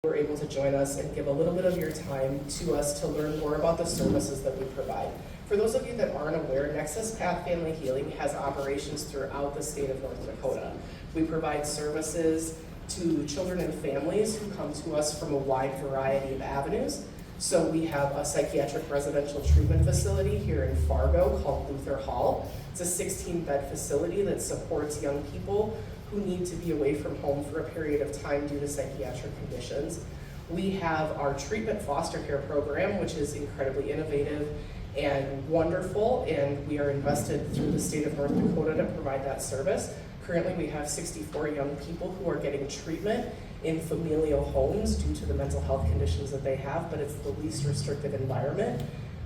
were able to join us and give a little bit of your time to us to learn more about the services that we provide. For those of you that aren't aware, Nexus Path Family Healing has operations throughout the state of North Dakota. We provide services to children and families who come to us from a wide variety of avenues. So we have a psychiatric residential treatment facility here in Fargo called Luther Hall. It's a 16-bed facility that supports young people who need to be away from home for a period of time due to psychiatric conditions. We have our treatment foster care program, which is incredibly innovative and wonderful, and we are invested through the state of North Dakota to provide that service. Currently, we have 64 young people who are getting treatment in familial homes due to the mental health conditions that they have, but it's the least restrictive environment.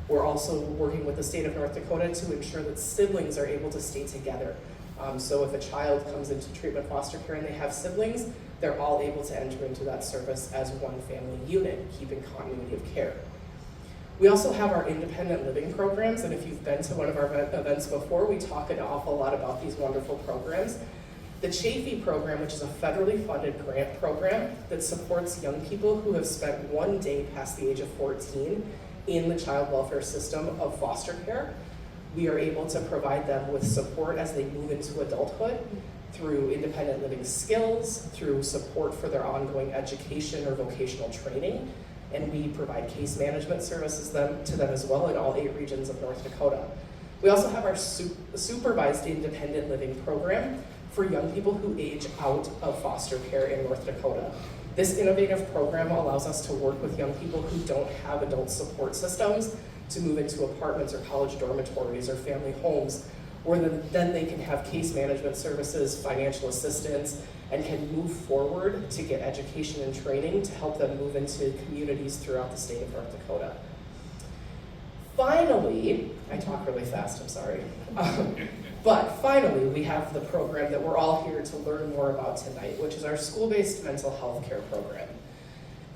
We're also working with the state of North Dakota to ensure that siblings are able to stay together. So if a child comes into treatment foster care and they have siblings, they're all able to enter into that service as one family unit, keeping continuity of care. We also have our independent living programs, and if you've been to one of our events before, we talk an awful lot about these wonderful programs. The Chafee program, which is a federally funded grant program that supports young people who have spent one day past the age of 14 in the child welfare system of foster care. We are able to provide them with support as they move into adulthood through independent living skills, through support for their ongoing education or vocational training, and we provide case management services to them as well in all 8 regions of North Dakota. We also have our supervised independent living program for young people who age out of foster care in North Dakota. This innovative program allows us to work with young people who don't have adult support systems to move into apartments or college dormitories or family homes, where then they can have case management services, financial assistance, and can move forward to get education and training to help them move into communities throughout the state of North Dakota. Finally, I talk really fast, I'm sorry. But finally, we have the program that we're all here to learn more about tonight, which is our school-based mental health care program.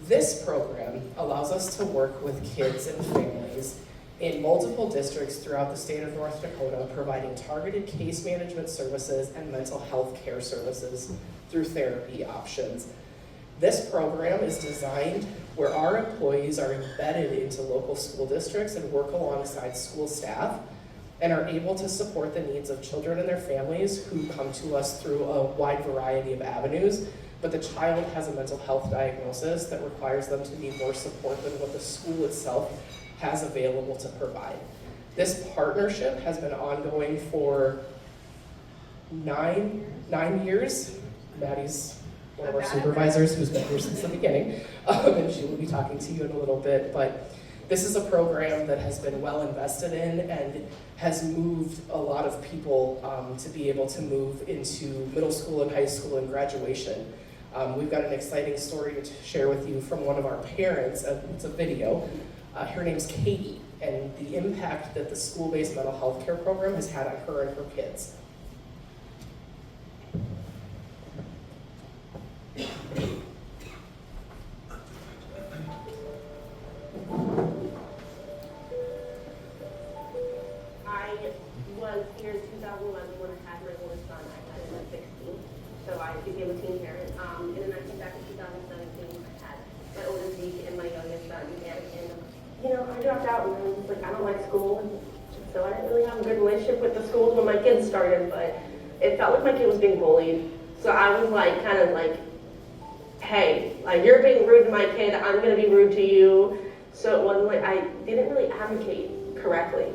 This program allows us to work with kids and families in multiple districts throughout the state of North Dakota, providing targeted case management services and mental health care services through therapy options. This program is designed where our employees are embedded into local school districts and work alongside school staff and are able to support the needs of children and their families who come to us through a wide variety of avenues, but the child has a mental health diagnosis that requires them to need more support than what the school itself has available to provide. This partnership has been ongoing for nine years. Maddie's one of our supervisors who's been here since the beginning, and she will be talking to you in a little bit, but this is a program that has been well invested in and has moved a lot of people to be able to move into middle school and high school and graduation. We've got an exciting story to share with you from one of our parents. It's a video. Her name's Katie, and the impact that the school-based mental health care program has had on her and her kids. I was here in 2011 when I had my oldest son. I had him at 16, so I became a teen parent. And then I came back in 2017. I had my oldest Zeke and my youngest son, Anakin. I dropped out and I was like, I don't like school, and so I didn't really have a good relationship with the schools when my kids started. But it felt like my kid was being bullied, so I was like, kind of like, hey, like you're being rude to my kid, I'm gonna be rude to you. So it wasn't like I didn't really advocate correctly.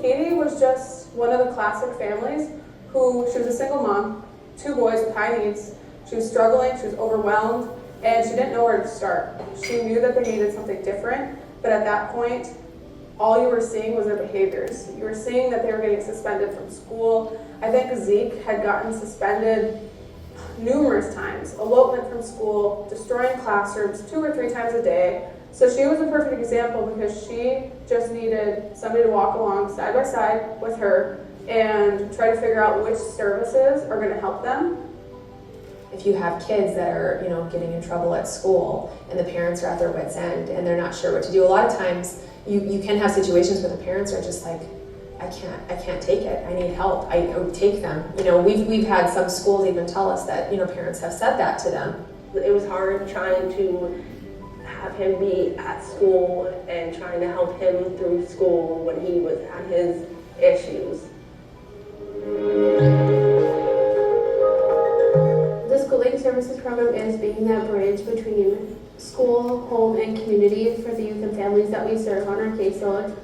Katie was just one of the classic families who, she was a single mom, 2 boys with high needs. She was struggling, she was overwhelmed, and she didn't know where to start. She knew that they needed something different, but at that point, all you were seeing was their behaviors. You were seeing that they were getting suspended from school. I think Zeke had gotten suspended numerous times, elopement from school, destroying classrooms 2 or 3 times a day. So she was a perfect example because she just needed somebody to walk along side by side with her and try to figure out which services are going to help them. If you have kids that are, getting in trouble at school and the parents are at their wits' end and they're not sure what to do, a lot of times you can have situations where the parents are just like, I can't take it. I need help. I take them. We've had some schools even tell us that, parents have said that to them. it was hard trying to have him be at school and trying to help him through school when he was at his issues. The Schooling Services Program is being that bridge between school, home, and community for the youth and families that we serve on our caseload.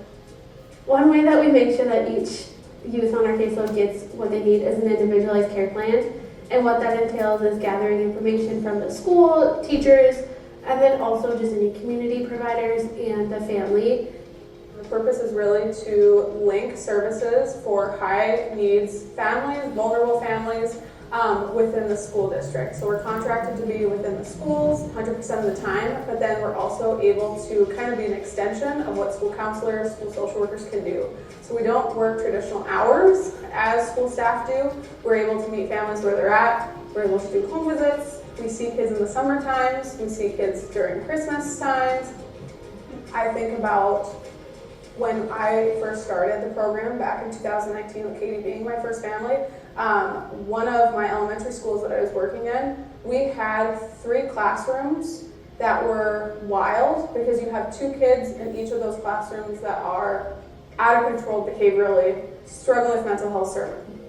One way that we make sure that each youth on our caseload gets what they need is an individualized care plan. And what that entails is gathering information from the school, teachers, and then also just any community providers and the family. The purpose is really to link services for high needs families, vulnerable families, within the school district. So we're contracted to be within the schools 100% of the time, but then we're also able to kind of be an extension of what school counselors, school social workers can do. So we don't work traditional hours as school staff do. We're able to meet families where they're at. We're able to do home visits. We see kids in the summer times. We see kids during Christmas times. I think about when I first started the program back in 2019 with Katie being my first family. One of my elementary schools that I was working in, we had 3 classrooms that were wild because you have 2 kids in each of those classrooms that are out of control behaviorally, struggling with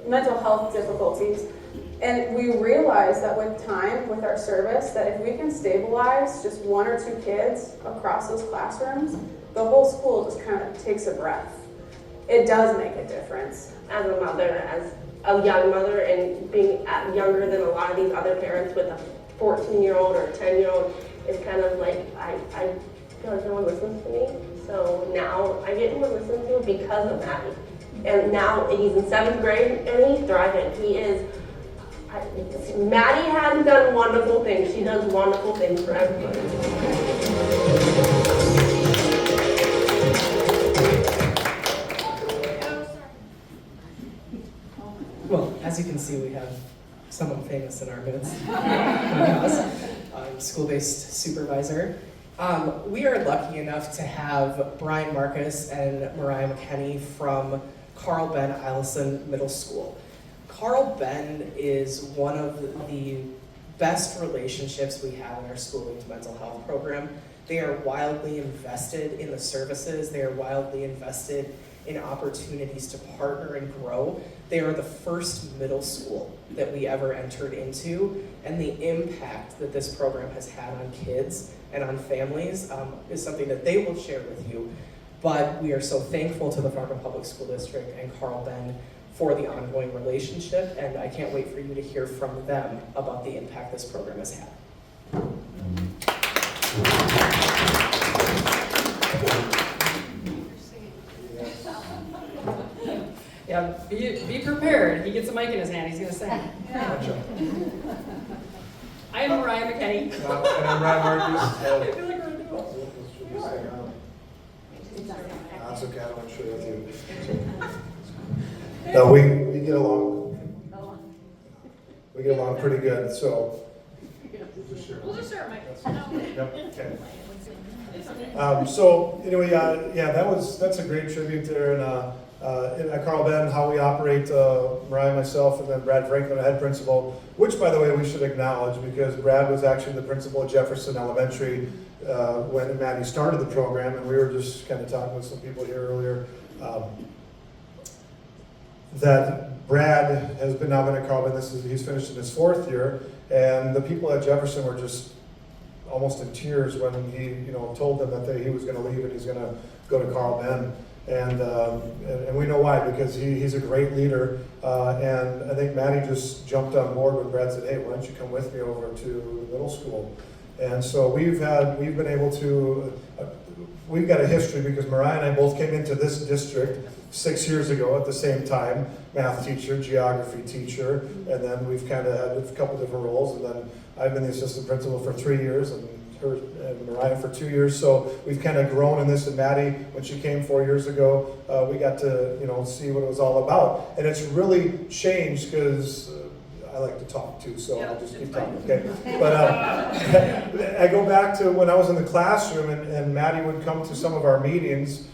mental health difficulties. And we realized that with time, with our service, that if we can stabilize just 1 or 2 kids across those classrooms, the whole school just kind of takes a breath. It does make a difference. As a mother, as a young mother, and being younger than a lot of these other parents with a 14-year-old or a 10-year-old, it's kind of like, I feel like no one listens to me. So now I get more listened to because of Maddie. And now he's in 7th grade and he's thriving. Maddie has done wonderful things. She does wonderful things for everybody. Well, as you can see, we have someone famous in our midst. School-based supervisor. We are lucky enough to have Brian Marcus and Mariah McKenney from Carl Ben Eielson Middle School. Carl Ben is one of the best relationships we have in our schooling to mental health program. They are wildly invested in the services. They are wildly invested in opportunities to partner and grow. They are the first middle school that we ever entered into, and the impact that this program has had on kids and on families is something that they will share with you. But we are so thankful to the Fargo Public School District and Carl Ben for the ongoing relationship, and I can't wait for you to hear from them about the impact this program has had. Yeah, be prepared. He gets a mic in his hand, he's gonna sing. I am Mariah McKenney. And I'm Brian Marcus. I feel like we're in the middle. That's okay, I want to share with you. No, we get along. We get along pretty good, so. We'll just share a mic. Yep, okay. So anyway, that's a great tribute there, and at Carl Ben, how we operate, Mariah, myself, and then Brad Franklin, our head principal, which, by the way, we should acknowledge because Brad was actually the principal at Jefferson Elementary when Maddie started the program, and we were just kind of talking with some people here earlier that Brad has now been at Carl Ben. He's finished in his 4th year, and the people at Jefferson were just almost in tears when he, told them that he was going to leave and he's going to go to Carl Ben. And we know why, because he's a great leader, and I think Maddie just jumped on board when Brad said, hey, why don't you come with me over to the middle school? And so we've been able to, we've got a history because Mariah and I both came into this district 6 years ago at the same time, math teacher, geography teacher, and then we've kind of had a couple different roles, and then I've been the assistant principal for 3 years, and her and Mariah for 2 years, so we've kind of grown in this. And Maddie, when she came 4 years ago, we got to see what it was all about, and it's really changed because I like to talk too, so I'll just keep talking, okay? But I go back to when I was in the classroom, and Maddie would come to some of our meetings.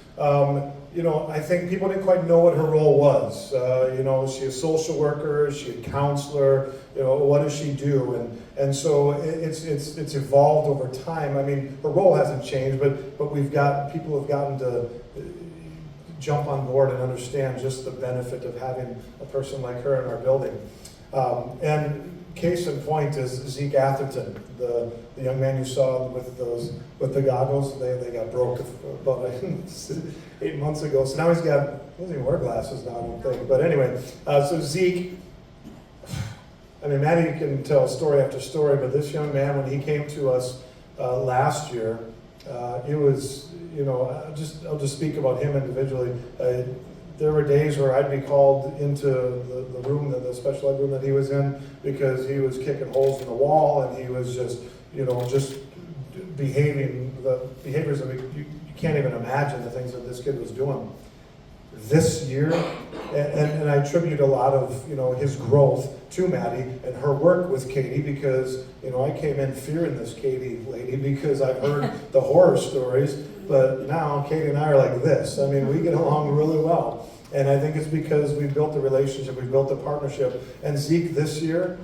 I think people didn't quite know what her role was. Is she a social worker? Is she a counselor? What does she do? And so it's evolved over time. I mean, her role hasn't changed, but people have gotten to jump on board and understand just the benefit of having a person like her in our building. And case in point is Zeke Atherton, the young man you saw with the goggles. They got broke about 8 months ago. So now he doesn't even wear glasses now, I don't think. But anyway, so Zeke, I mean, Maddie can tell story after story, but this young man, when he came to us last year, it was, I'll just speak about him individually. There were days where I'd be called into the room, the special ed room that he was in, because he was kicking holes in the wall, and he was just behaving the behaviors that you can't even imagine, the things that this kid was doing. This year, and I attribute a lot of his growth to Maddie and her work with Katie, because I came in fearing this Katie lady because I've heard the horror stories, but now Katie and I are like this. I mean, we get along really well, and I think it's because we've built a relationship, we've built a partnership. And Zeke this year,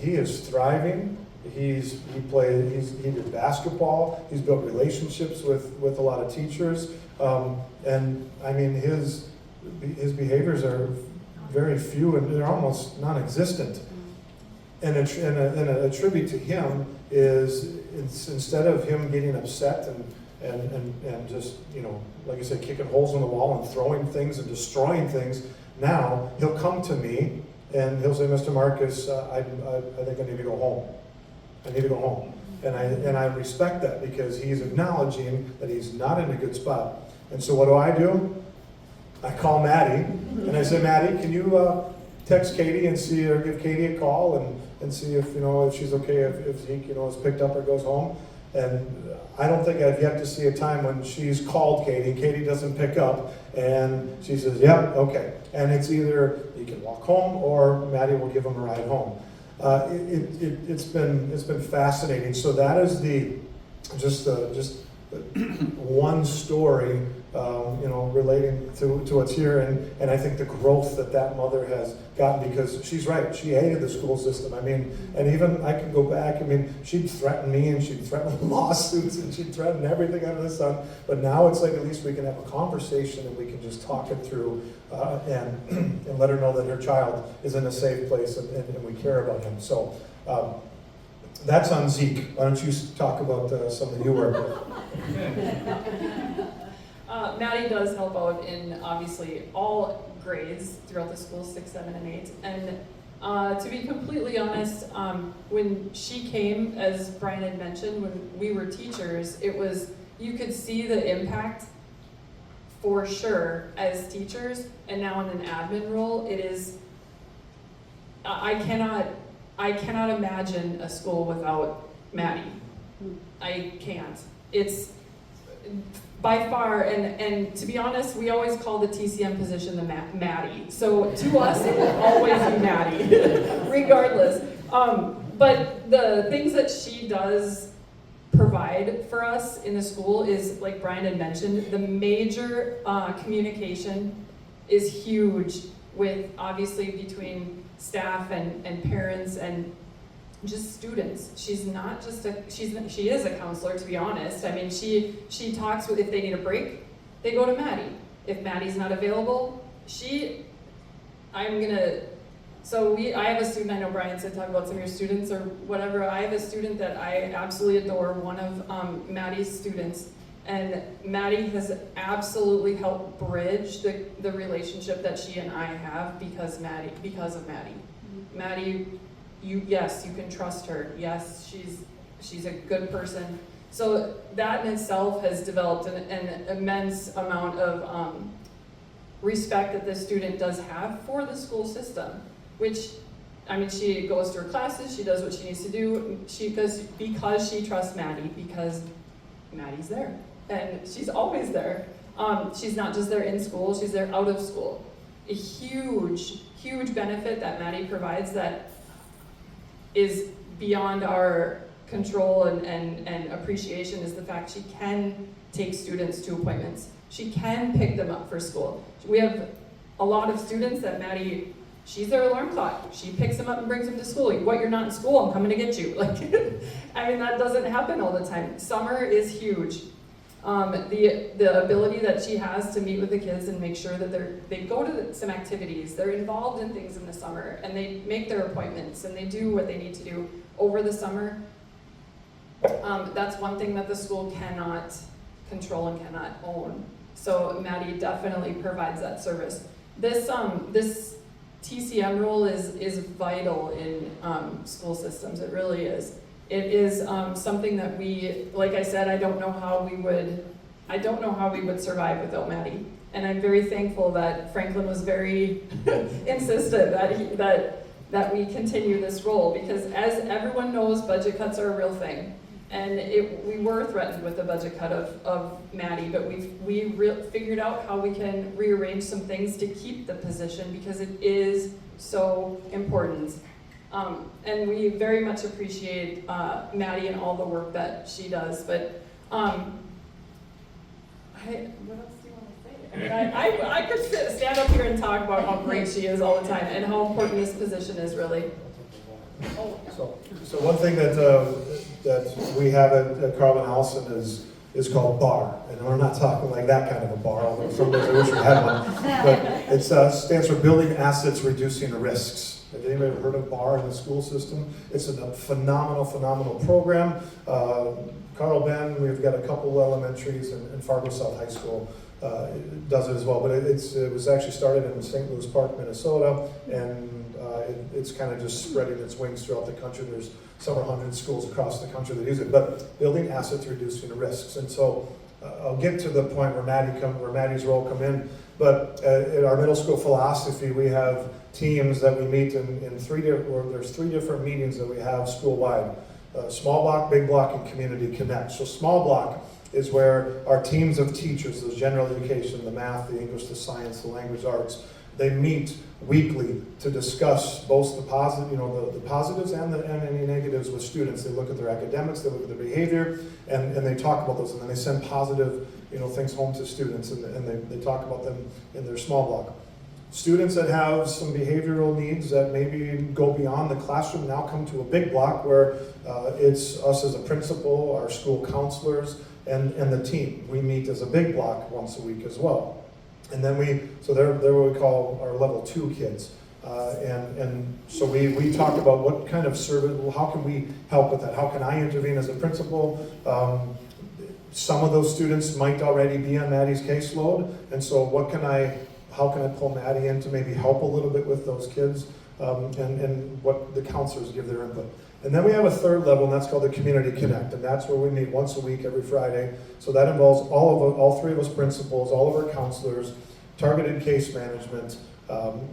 he is thriving. He did basketball. He's built relationships with a lot of teachers. And I mean, his behaviors are very few, and they're almost non-existent. And a tribute to him is, instead of him getting upset and just, like I said, kicking holes in the wall and throwing things and destroying things, now he'll come to me and he'll say, Mr. Marcus, I think I need to go home. I need to go home. And I respect that, because he's acknowledging that he's not in a good spot. And so what do? I call Maddie, and I say, Maddie, can you text Katie and see, or give Katie a call and see if she's okay, if Zeke is picked up or goes home. And I don't think I've yet to see a time when she's called Katie doesn't pick up, and she says, yep, okay. And it's either he can walk home or Maddie will give him a ride home. It's been fascinating. So that is just one story, relating to what's here, and I think the growth that mother has gotten, because she's right. She hated the school system. I mean, and even I could go back. I mean, she'd threaten me, and she'd threaten lawsuits, and she'd threaten everything under the sun. But now it's like, at least we can have a conversation, and we can just talk it through, and let her know that her child is in a safe place, and we care about him. So. That's on Zeke. Why don't you talk about something you work with? Maddie does help out in obviously all grades throughout the school, 6, 7, and 8. And to be completely honest, when she came, as Brian had mentioned, when we were teachers, you could see the impact for sure as teachers. And now in an admin role, it is, I cannot imagine a school without Maddie. I can't. It's by far, and to be honest, we always call the TCM position the Maddie. So to us, it will always be Maddie, regardless. But the things that she does provide for us in the school is, like Brian had mentioned, the major communication is huge, with obviously between staff and parents and just students. She's not just she is a counselor, to be honest. I mean, she talks with, if they need a break, they go to Maddie. If Maddie's not available, I have a student, I know Brian said talk about some of your students or whatever. I have a student that I absolutely adore, one of Maddie's students, and Maddie has absolutely helped bridge the relationship that she and I have because of Maddie. Mm-hmm. Maddie, you can trust her. Yes, she's a good person. So that in itself has developed an immense amount of respect that this student does have for the school system, which, I mean, she goes to her classes, she does what she needs to do, because she trusts Maddie, because Maddie's there, and she's always there. She's not just there in school, she's there out of school. A huge, huge benefit that Maddie provides that is beyond our control and appreciation is the fact she can take students to appointments. She can pick them up for school. We have a lot of students that Maddie, she's their alarm clock. She picks them up and brings them to school. What, you're not in school, I'm coming to get you. Like, I mean, that doesn't happen all the time. Summer is huge. The ability that she has to meet with the kids and make sure that they go to some activities, they're involved in things in the summer, and they make their appointments, and they do what they need to do over the summer. That's one thing that the school cannot control and cannot own. So Maddie definitely provides that service. This TCM role is vital in school systems. It really is. It is something that we, like I said, I don't know how we would survive without Maddie. And I'm very thankful that Franklin was very insistent that we continue this role, because as everyone knows, budget cuts are a real thing. And we were threatened with the budget cut of Maddie, but we figured out how we can rearrange some things to keep the position, because it is so important. And we very much appreciate Maddie and all the work that she does. But what else do you want to say? I mean, I could stand up here and talk about how great she is all the time and how important this position is, really. So one thing that we have at Carlin Allison is called BAR, and we're not talking like that kind of a bar, although sometimes I wish we had one, but it stands for Building Assets, Reducing Risks. Have anybody ever heard of BAR in the school system? It's a phenomenal program. Carl Ben, we've got a couple elementaries, and Fargo South High School does it as well, but it was actually started in St. Louis Park, Minnesota, and it's kind of just spreading its wings throughout the country. There's several hundred schools across the country that use it, but building assets, reducing the risks. And so I'll get to the point where Maddie's role come in, but in our middle school philosophy, we have teams that we meet in three different meetings that we have school-wide. Small block, big block, and community connect. So small block is where our teams of teachers, the general education, the math, the English, the science, the language arts, they meet weekly to discuss both the positives and any negatives with students. They look at their academics, they look at their behavior, and they talk about those, and then they send positive things home to students, and they talk about them in their small block. Students that have some behavioral needs that maybe go beyond the classroom now come to a big block where it's us as a principal, our school counselors, and the team. We meet as a big block once a week as well. And then they're what we call our level 2 kids. And so we talk about what kind of service, how can we help with that? How can I intervene as a principal? Some of those students might already be on Maddie's caseload, and so how can I pull Maddie in to maybe help a little bit with those kids, and what the counselors give their input. And then we have a third level, and that's called the Community Connect, and that's where we meet once a week, every Friday. So that involves all three of us principals, all of our counselors, targeted case management.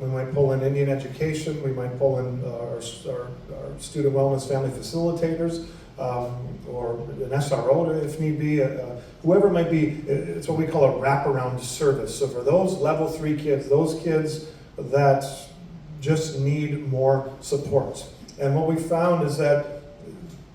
We might pull in Indian education, we might pull in our student wellness family facilitators, or an SRO if need be, whoever might be. It's what we call a wraparound service. So for those level 3 kids, those kids that just need more support. And what we found is that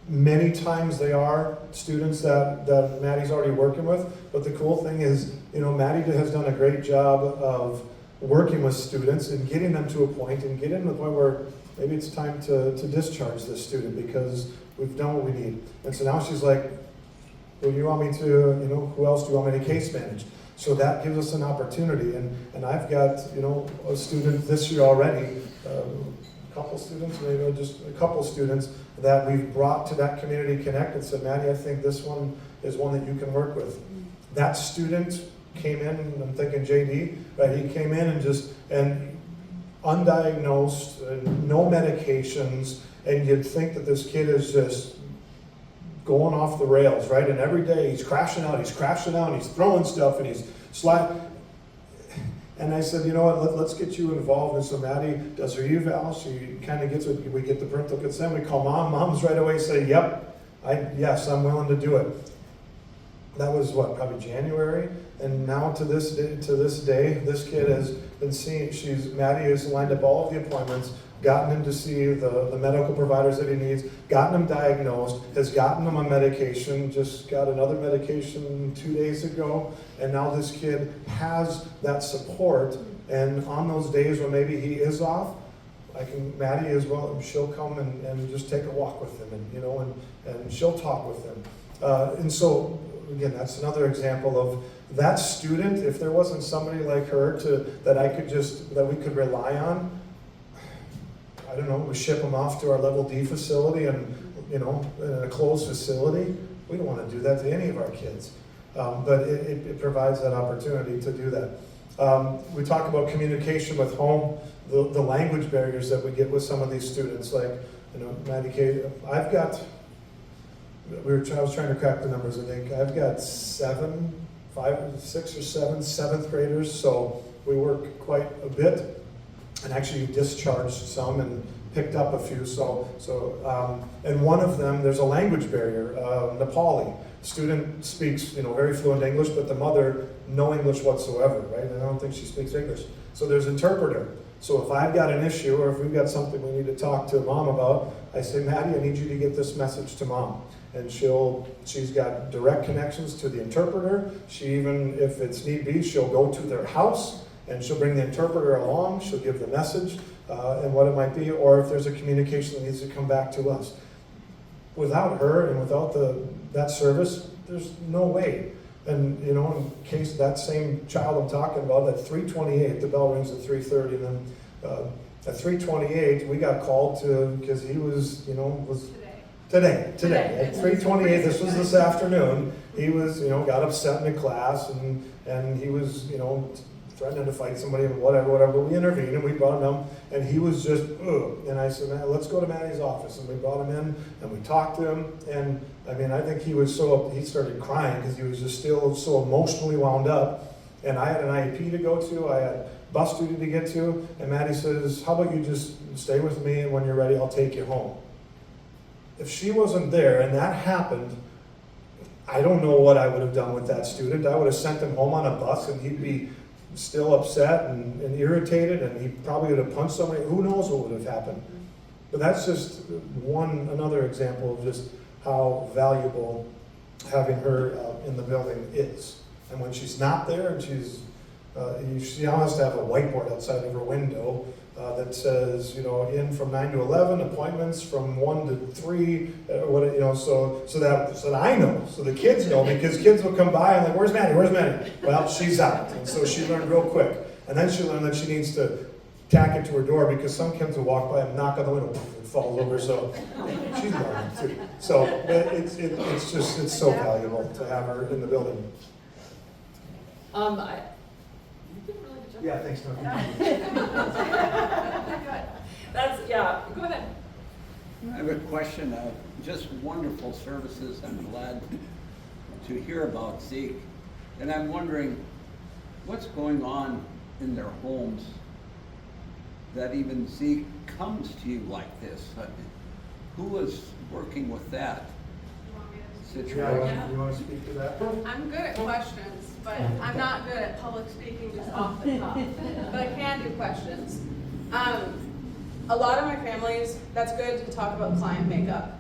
many times they are students that Maddie's already working with, but the cool thing is, Maddie has done a great job of working with students and getting them to a point, and getting to the point where maybe it's time to discharge this student because we've done what we need. And so now she's like, well, you want me to, who else do you want me to case manage? So that gives us an opportunity. And I've got, a student this year already, just a couple students that we've brought to that Community Connect and said, Maddie, I think this one is one that you can work with. That student came in, and I'm thinking JD, right? He came in and undiagnosed, no medications, and you'd think that this kid is just going off the rails, right? And every day he's crashing out, he's throwing stuff, and he's sliding. And I said, you know what, let's get you involved. And so Maddie does her eval, she kind of gets it, we get the parental consent, we call mom, mom's right away say, yep, yes, I'm willing to do it. That was probably January, and now to this day, this kid has been seen. Maddie has lined up all of the appointments, gotten him to see the medical providers that he needs, gotten him diagnosed, has gotten him on medication, just got another medication 2 days ago, and now this kid has that support, and on those days when maybe he is off, Maddie as well, she'll come and just take a walk with him, and she'll talk with him. And so, again, that's another example of that student. If there wasn't somebody like her that we could rely on, I don't know, we ship them off to our level D facility and, in a closed facility. We don't want to do that to any of our kids. But it provides that opportunity to do that. We talk about communication with home, the language barriers that we get with some of these students. Like, Maddie, Kate, I was trying to crack the numbers. I think I've got 6 or 7 seventh graders, so we work quite a bit, and actually discharged some and picked up a few. And one of them, there's a language barrier. Nepali student speaks, very fluent English, but the mother no English whatsoever, right? And I don't think she speaks English. So there's interpreter. So if I've got an issue or if we've got something we need to talk to mom about, I say, Maddie, I need you to get this message to mom. And she's got direct connections to the interpreter. She even, if it's need be, she'll go to their house and she'll bring the interpreter along. She'll give the message and what it might be, or if there's a communication that needs to come back to us. Without her and without that service, there's no way. And in case that same child I'm talking about, at 3:28, the bell rings at 3:30, and then at 3:28 we got called because he was Today. At 3:28, this afternoon, he was, got upset in the class and he was, threatening to fight somebody and whatever. But we intervened and we brought him in, and he was just, ugh. And I said, man, let's go to Maddie's office. And we brought him in and we talked to him. And I think he started crying because he was just still so emotionally wound up. And I had an IEP to go to, I had bus duty to get to, and Maddie says, how about you just stay with me, and when you're ready, I'll take you home. If she wasn't there and that happened, I don't know what I would have done with that student. I would have sent him home on a bus and he'd be still upset and irritated, and he probably would have punched somebody. Who knows what would have happened? But that's just another example of just how valuable having her in the building is. And when she's not there, and she now has to have a whiteboard outside of her window that says, in from 9 to 11, appointments from 1 to 3, so that I know, so the kids know, because kids will come by and like, where's Maddie? Well, she's out. And so she learned real quick. And then she learned that she needs to tack it to her door, because some kids will walk by and knock on the window and falls over, so she's learning too. So it's so valuable to have her in the building. You did a really good job. Yeah, thanks, Norm. Go ahead. I have a question. Just wonderful services. I'm glad to hear about Zeke. And I'm wondering what's going on in their homes that even Zeke comes to you like this. Who is working with that situation? Yeah, you want to speak to that? I'm good at questions, but I'm not good at public speaking just off the top. But I can do questions. A lot of my families, that's good to talk about client makeup.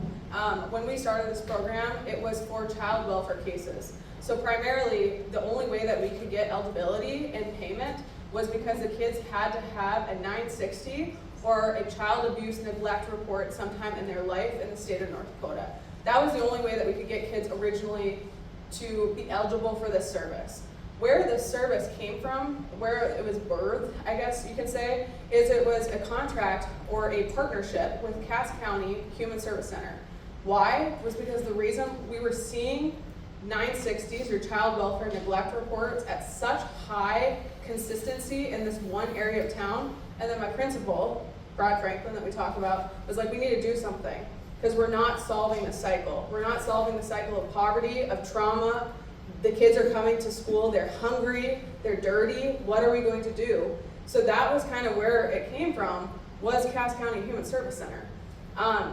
When we started this program, it was for child welfare cases. So primarily, the only way that we could get eligibility and payment was because the kids had to have a 960 or a child abuse neglect report sometime in their life in the state of North Dakota. That was the only way that we could get kids originally to be eligible for this service. Where this service came from, where it was birthed, I guess you could say, is it was a contract or a partnership with Cass County Human Service Center. Why? Was because the reason we were seeing 960s or child welfare neglect reports at such high consistency in this one area of town, and then my principal, Brad Franklin, that we talked about, was like, we need to do something, because we're not solving the cycle. We're not solving the cycle of poverty, of trauma. The kids are coming to school, they're hungry, they're dirty. What are we going to do? So that was kind of where it came from, was Cass County Human Service Center.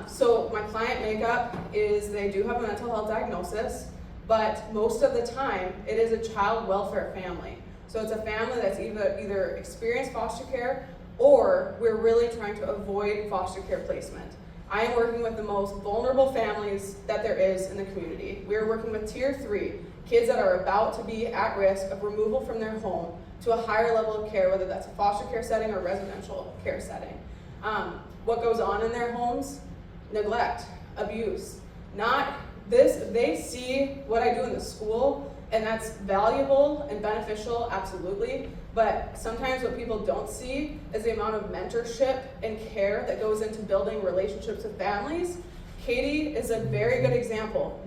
So my client makeup is they do have a mental health diagnosis, but most of the time it is a child welfare family. So it's a family that's either experienced foster care or we're really trying to avoid foster care placement. I am working with the most vulnerable families that there is in the community. We are working with Tier 3, kids that are about to be at risk of removal from their home to a higher level of care, whether that's a foster care setting or residential care setting. What goes on in their homes? Neglect, abuse. They see what I do in the school, and that's valuable and beneficial, absolutely. But sometimes what people don't see is the amount of mentorship and care that goes into building relationships with families. Katie is a very good example.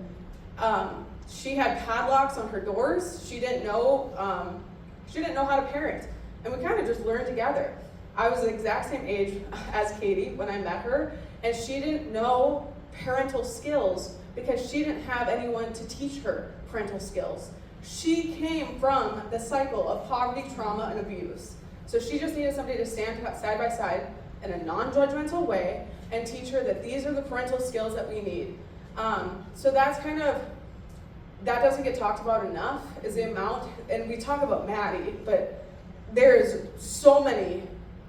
She had padlocks on her doors. She didn't know how to parent, and we kind of just learned together. I was the exact same age as Katie when I met her, and she didn't know parental skills because she didn't have anyone to teach her parental skills. She came from the cycle of poverty, trauma, and abuse. So she just needed somebody to stand side by side in a non-judgmental way and teach her that these are the parental skills that we need. So that's that doesn't get talked about enough, is the amount, and we talk about Maddie, but there's so many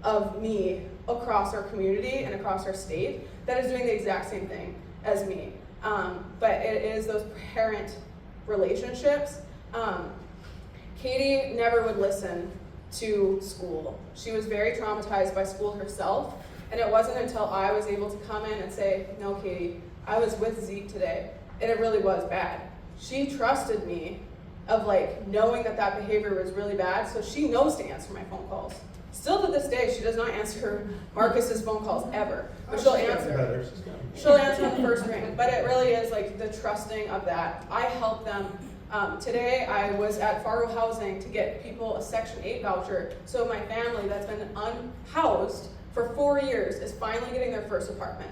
of me across our community and across our state that is doing the exact same thing as me. But it is those parent relationships. Katie never would listen to school. She was very traumatized by school herself, and it wasn't until I was able to come in and say, no, Katie, I was with Zeke today, and it really was bad. She trusted me of knowing that behavior was really bad, so she knows to answer my phone calls. Still to this day, she does not answer Marcus's phone calls ever, but she'll answer. She'll answer on the first ring, but it really is the trusting of that. I help them. Today I was at Fargo Housing to get people a Section 8 voucher, so my family that's been unhoused for 4 years is finally getting their first apartment.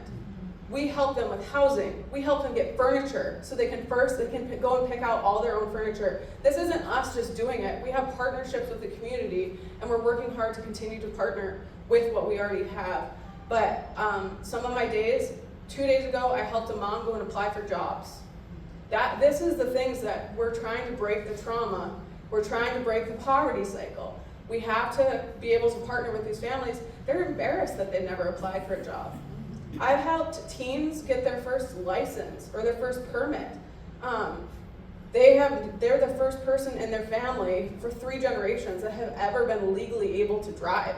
We help them with housing. We help them get furniture so they can go and pick out all their own furniture. This isn't us just doing it. We have partnerships with the community, and we're working hard to continue to partner with what we already have. But some of my days, 2 days ago, I helped a mom go and apply for jobs. This is the things that we're trying to break the trauma. We're trying to break the poverty cycle. We have to be able to partner with these families. They're embarrassed that they've never applied for a job. I've helped teens get their first license or their first permit. They're the first person in their family for 3 generations that have ever been legally able to drive.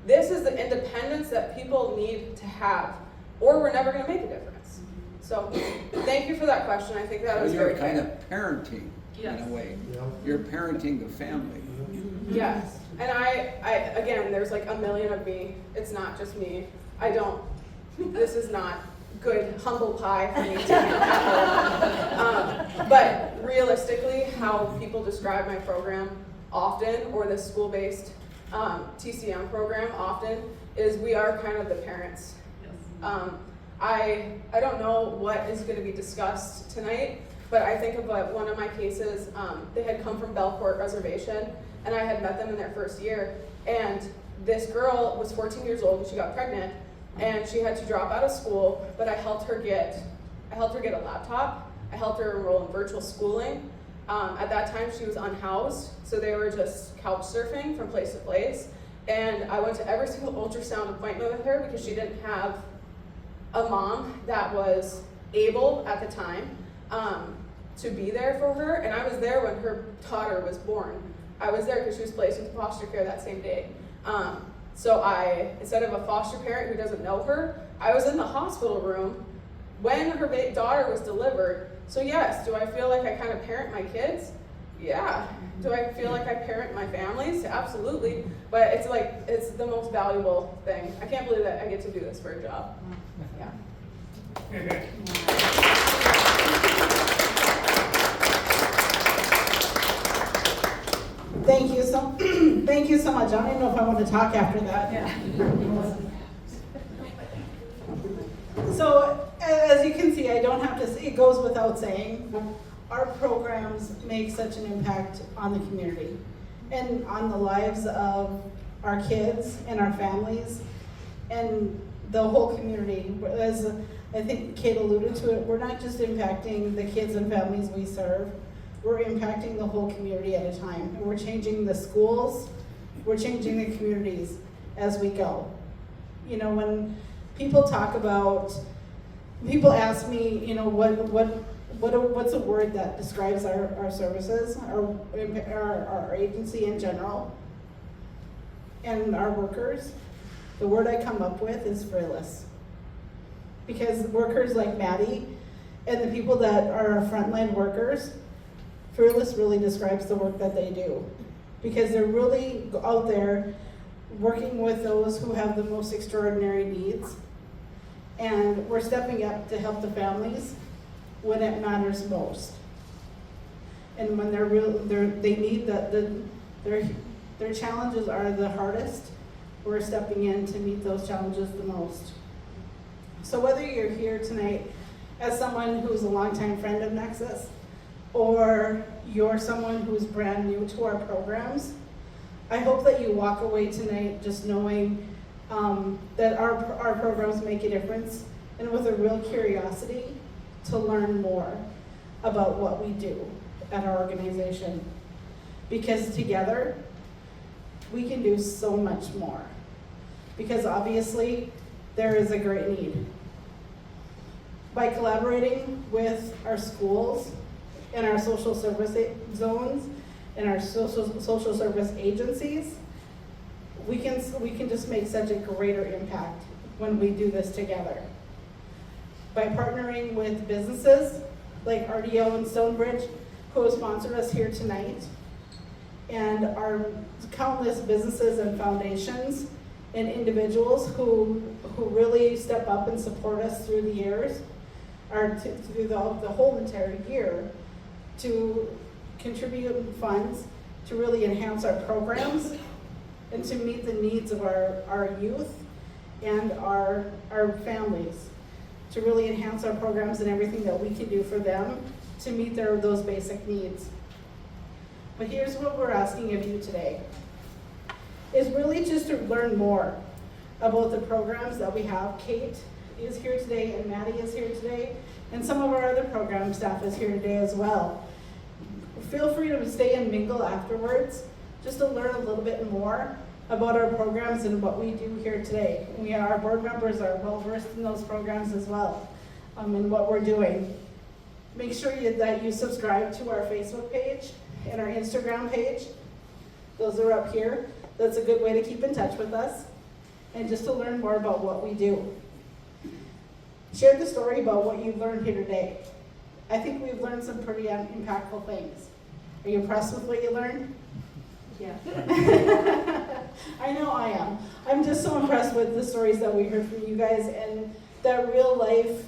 This is the independence that people need to have, or we're never going to make a difference. So thank you for that question. I think that was You're very kind good. of parenting in a way. Yeah. You're parenting the family. Yes, and I again, there's a million of me. It's not just me. This is not good humble pie for me to handle. But realistically, how people describe my program often, or the school-based TCM program often, is we are kind of the parents. I don't know what is going to be discussed tonight, but I think of one of my cases. They had come from Belcourt Reservation, and I had met them in their first year. And this girl was 14 years old, and she got pregnant, and she had to drop out of school. But I helped her get a laptop. I helped her enroll in virtual schooling. At that time, she was unhoused, so they were just couch surfing from place to place. And I went to every single ultrasound appointment with her because she didn't have a mom that was able at the time to be there for her. And I was there when her daughter was born. I was there because she was placed into foster care that same day. So instead of a foster parent who doesn't know her, I was in the hospital room when her daughter was delivered. So yes, do I feel like I kind of parent my kids? Yeah. Do I feel like I parent my families? Absolutely. But it's the most valuable thing. I can't believe that I get to do this for a job. Yeah. Thank you so much. I don't even know if I want to talk after that. Yeah. So as you can see, I don't have to say, it goes without saying, our programs make such an impact on the community and on the lives of our kids and our families and the whole community. As I think Kate alluded to it, we're not just impacting the kids and families we serve, we're impacting the whole community at a time. And we're changing the schools, we're changing the communities. as we go. You know, when people ask me, what's a word that describes our services, our agency in general, and our workers, the word I come up with is fearless. Because workers like Maddie and the people that are our frontline workers, fearless really describes the work that they do. Because they're really out there working with those who have the most extraordinary needs. And we're stepping up to help the families when it matters most. And when their challenges are the hardest, we're stepping in to meet those challenges the most. So whether you're here tonight as someone who's a longtime friend of Nexus, or you're someone who's brand new to our programs, I hope that you walk away tonight just knowing that our programs make a difference, and with a real curiosity to learn more about what we do at our organization. Because together, we can do so much more. Because obviously, there is a great need. By collaborating with our schools and our social service zones and our social service agencies, we can just make such a greater impact when we do this together. By partnering with businesses like RDO and Stonebridge, who have sponsored us here tonight, and our countless businesses and foundations and individuals who really step up and support us through the years, or through the whole entire year, to contribute funds to really enhance our programs and to meet the needs of our youth and our families, to really enhance our programs and everything that we can do for them to meet those basic needs. But here's what we're asking of you today, is really just to learn more about the programs that we have. Kate is here today, and Maddie is here today, and some of our other program staff is here today as well. Feel free to stay and mingle afterwards, just to learn a little bit more about our programs and what we do here today. Our board members are well versed in those programs as well, and what we're doing. Make sure that you subscribe to our Facebook page and our Instagram page. Those are up here. That's a good way to keep in touch with us and just to learn more about what we do. Share the story about what you've learned here today. I think we've learned some pretty impactful things. Are you impressed with what you learned? Yeah. I know I am. I'm just so impressed with the stories that we heard from you guys, and that real life,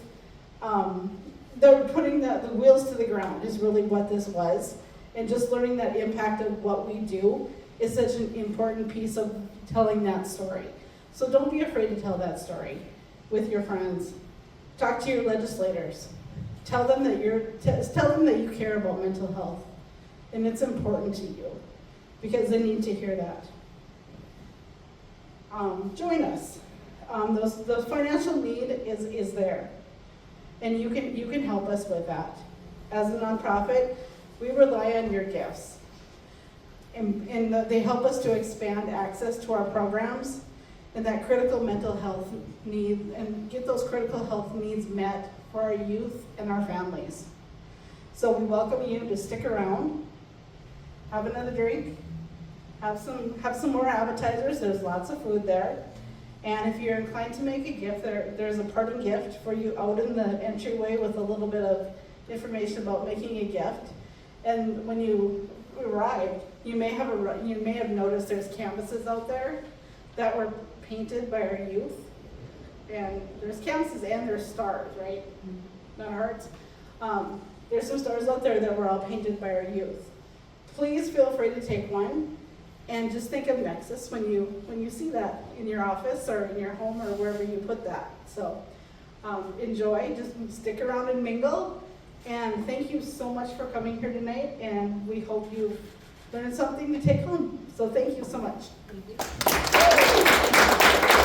putting the wheels to the ground is really what this was. And just learning that impact of what we do is such an important piece of telling that story. So don't be afraid to tell that story with your friends. Talk to your legislators. Tell them that you care about mental health, and it's important to you, because they need to hear that. Join us. The financial need is there, and you can help us with that. As a nonprofit, we rely on your gifts, and they help us to expand access to our programs and that critical mental health need, and get those critical health needs met for our youth and our families. So we welcome you to stick around, have another drink, have some more appetizers. There's lots of food there. And if you're inclined to make a gift, there's a parting gift for you out in the entryway with a little bit of information about making a gift. And when you arrive, you may have noticed there's canvases out there that were painted by our youth. And there's canvases and there's stars, right? Not hearts. There's some stars out there that were all painted by our youth. Please feel free to take one, and just think of Nexus when you see that in your office or in your home or wherever you put that. So enjoy, just stick around and mingle. And thank you so much for coming here tonight, and we hope you learned something to take home. So thank you so much. Thank you.